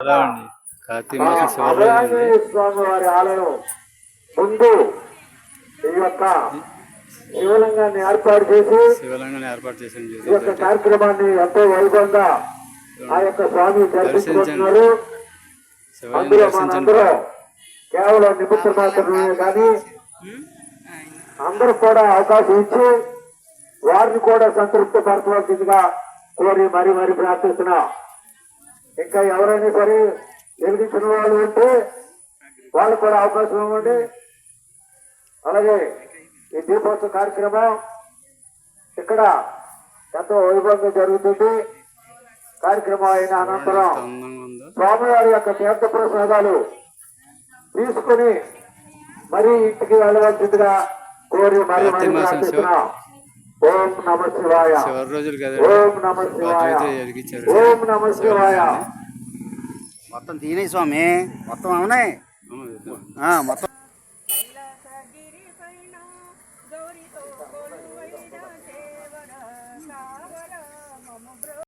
Hello అండి. కార్తీక మాసం శివరాత్రి ఆంజనేయ స్వామి వారి ఆలయం ముందు ఈ యొక్క శివలింగాన్ని ఏర్పాటు చేసి ఈ యొక్క కార్యక్రమాన్ని ఎంతో వైభవంగా ఆ యొక్క స్వామి దర్శించుకుంటున్నారు. అందులో మనందరూ కేవలం నిమిత్త మాత్రమే కానీ అందరూ కూడా అవకాశం ఇచ్చి వారిని కూడా సంతృప్తి పరచవలసిందిగా కోరి మరీ మరీ ప్రార్థిస్తున్నాం. ఇంకా ఎవరైనా సరే వెలిగించిన వాళ్ళు ఉంటే వాళ్ళు కూడా అవకాశం ఇవ్వండి. అలాగే ఈ దీపోత్సవ కార్యక్రమం ఇక్కడ ఎంతో వైభవంగా జరుగుతుంది. కార్యక్రమం అయిన అనంతరం స్వామివారి యొక్క తీర్థ ప్రసాదాలు తీసుకుని మరీ ఇంటికి వెళ్ళవలసిందిగా కోరి మరీ మరీ ప్రార్థిస్తున్నాం. ఓం నమ శివాయ, ఓం నమ శివాయ, ఓం నమ శివాయ. మొత్తం తీనే స్వామి, మొత్తం అవునాయి మొత్తం.